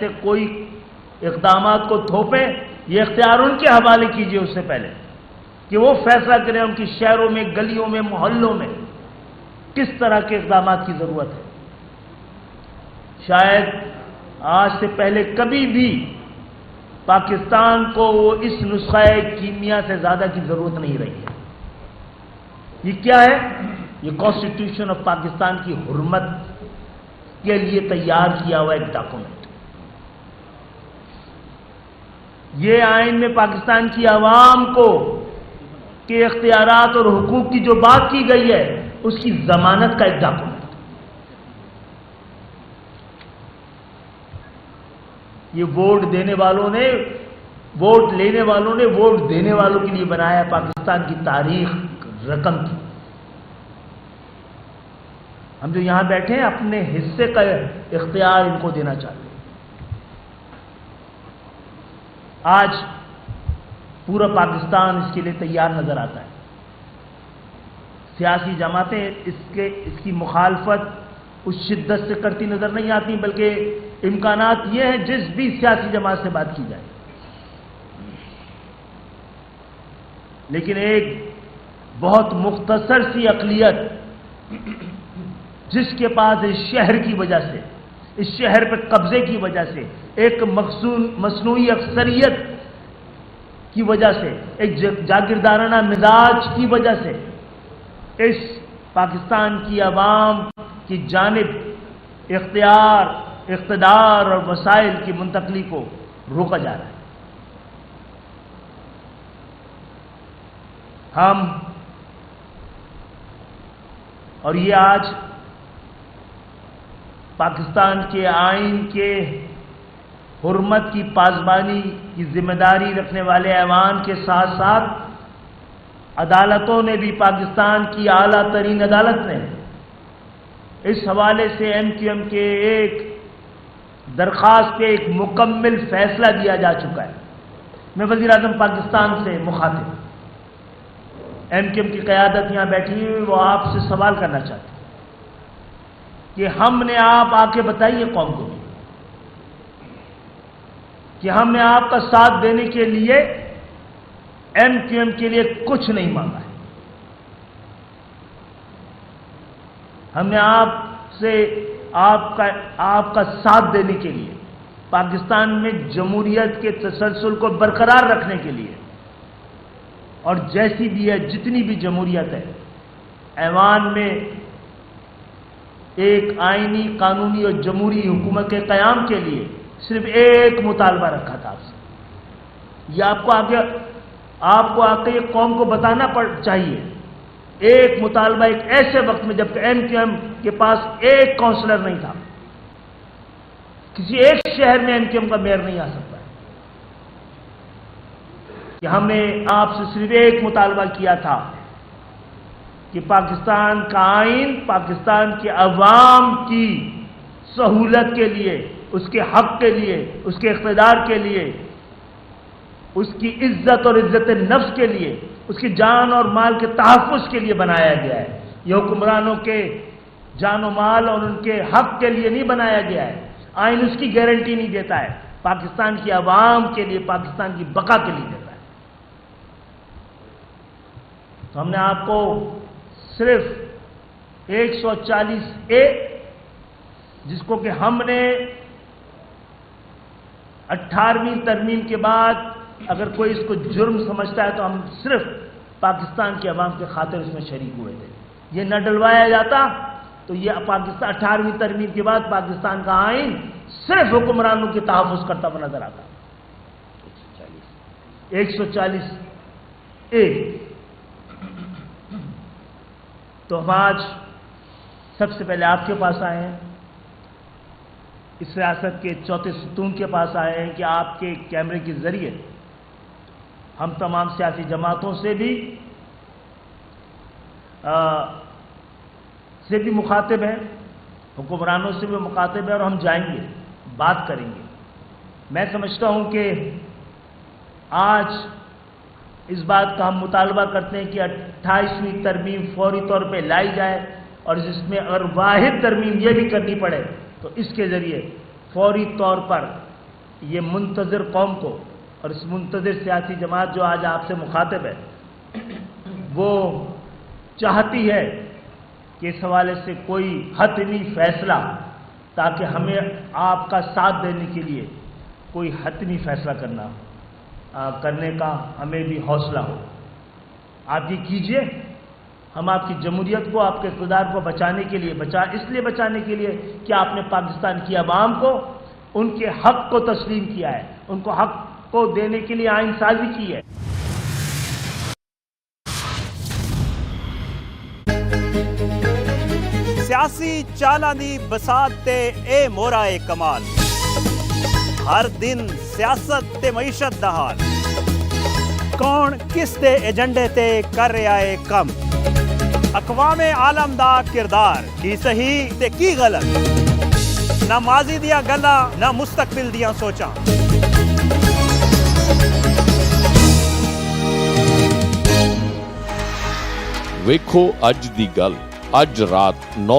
سے کوئی اقدامات کو تھوپیں، یہ اختیار ان کے حوالے کیجئے اس سے پہلے کہ وہ فیصلہ کریں ان کی شہروں میں، گلیوں میں، محلوں میں کس طرح کے اقدامات کی ضرورت ہے۔ شاید آج سے پہلے کبھی بھی پاکستان کو اس نسخہ کیمیا سے زیادہ کی ضرورت نہیں رہی ہے۔ یہ کیا ہے؟ یہ کانسٹیٹیوشن آف پاکستان کی حرمت کے لیے تیار کیا ہوا ایک ڈاکومنٹ۔ یہ آئین میں پاکستان کی عوام کو کے اختیارات اور حقوق کی جو بات کی گئی ہے اس کی ضمانت کا ایک ڈاکومنٹ۔ یہ ووٹ دینے والوں نے، ووٹ لینے والوں نے ووٹ دینے والوں کے لیے بنایا، پاکستان کی تاریخ رقم کی۔ ہم جو یہاں بیٹھے ہیں اپنے حصے کا اختیار ان کو دینا چاہتے ہیں۔ آج پورا پاکستان اس کے لیے تیار نظر آتا ہے۔ سیاسی جماعتیں اس کی مخالفت اس شدت سے کرتی نظر نہیں آتی، بلکہ امکانات یہ ہیں جس بھی سیاسی جماعت سے بات کی جائے، لیکن ایک بہت مختصر سی اقلیت جس کے پاس اس شہر کی وجہ سے، اس شہر پر قبضے کی وجہ سے، ایک مصنوعی اکثریت کی وجہ سے، ایک جاگیردارانہ مزاج کی وجہ سے اس پاکستان کی عوام کی جانب اختیار، اقتدار اور وسائل کی منتقلی کو روکا جا رہا ہے۔ ہم اور یہ آج پاکستان کے آئین کے حرمت کی پاسبانی کی ذمہ داری رکھنے والے ایوان کے ساتھ ساتھ عدالتوں نے بھی، پاکستان کی اعلیٰ ترین عدالت نے اس حوالے سے ایم کیو ایم کے ایک درخواست پہ ایک مکمل فیصلہ دیا جا چکا ہے۔ میں وزیر اعظم پاکستان سے مخاطب، ایم کیو ایم کی قیادت یہاں بیٹھی ہوئی، وہ آپ سے سوال کرنا چاہتے ہیں کہ ہم نے، آپ آ کے بتائیے قوم کو کہ ہم نے آپ کا ساتھ دینے کے لیے ایم کیو ایم کے لیے کچھ نہیں مانگا ہے۔ ہم نے آپ سے آپ کا ساتھ دینے کے لیے، پاکستان میں جمہوریت کے تسلسل کو برقرار رکھنے کے لیے، اور جیسی بھی ہے، جتنی بھی جمہوریت ہے، ایوان میں ایک آئینی، قانونی اور جمہوری حکومت کے قیام کے لیے صرف ایک مطالبہ رکھا تھا آپ سے۔ یہ آپ کو آگے یہ قوم کو بتانا چاہیے، ایک مطالبہ ایک ایسے وقت میں جبکہ ایم کیو ایم کے پاس ایک کونسلر نہیں تھا، کسی ایک شہر میں ایم کیو ایم کا میئر نہیں آ سکتا ہے، کہ ہم نے آپ سے صرف ایک مطالبہ کیا تھا کہ پاکستان کا آئین پاکستان کے عوام کی سہولت کے لیے، اس کے حق کے لیے، اس کے اقتدار کے لیے، اس کی عزت اور عزت نفس کے لیے، اس کی جان اور مال کے تحفظ کے لیے بنایا گیا ہے۔ یہ حکمرانوں کے جان و مال اور ان کے حق کے لیے نہیں بنایا گیا ہے۔ آئین اس کی گارنٹی نہیں دیتا ہے، پاکستان کی عوام کے لیے، پاکستان کی بقا کے لیے دیتا ہے۔ تو ہم نے آپ کو صرف 140A، جس کو کہ ہم نے 18ویں ترمیم کے بعد اگر کوئی اس کو جرم سمجھتا ہے تو ہم صرف پاکستان کی عوام کے خاطر اس میں شریک ہوئے تھے۔ یہ نہ ڈلوایا جاتا تو یہ پاکستان 18ویں ترمیم کے بعد پاکستان کا آئین صرف حکمرانوں کے تحفظ کرتا ہوا نظر آتا۔ 140A۔ تو ہم آج سب سے پہلے آپ کے پاس آئے ہیں، اس ریاست کے چوتھے ستون کے پاس آئے ہیں کہ آپ کے کیمرے کے ذریعے ہم تمام سیاسی جماعتوں سے بھی مخاطب ہیں، حکمرانوں سے بھی مخاطب ہیں، اور ہم جائیں گے، بات کریں گے۔ میں سمجھتا ہوں کہ آج اس بات کا ہم مطالبہ کرتے ہیں کہ 28ویں ترمیم فوری طور پہ لائی جائے، اور جس میں اگر واحد ترمیم یہ بھی کرنی پڑے تو اس کے ذریعے فوری طور پر یہ منتظر قوم کو اور اس منتظر سیاسی جماعت جو آج آپ سے مخاطب ہے وہ چاہتی ہے کہ اس حوالے سے کوئی حتمی فیصلہ، تاکہ ہمیں آپ کا ساتھ دینے کے لیے کوئی حتمی فیصلہ کرنے کا ہمیں بھی حوصلہ ہو۔ آپ یہ کیجئے، ہم آپ کی جمہوریت کو، آپ کے اقتدار کو بچانے کے لیے اس لیے بچانے کے لیے کہ آپ نے پاکستان کی عوام کو ان کے حق کو تسلیم کیا ہے، ان کو حق کو دینے کے لیے آئین سازی کی ہے۔ سیاسی چالاں دی بساط تے اے مورا اے کمال، ہر دن سیاست تے معیشت دا حال، کون کس دے ایجنڈے تے کر رہا ہے کم، اقوام عالم دا کردار کی صحیح تے کی غلط، نہ ماضی دیا گلاں نہ مستقبل دیا سوچاں۔ ਵੇਖੋ ਅੱਜ ਦੀ ਗੱਲ ਅੱਜ ਰਾਤ 9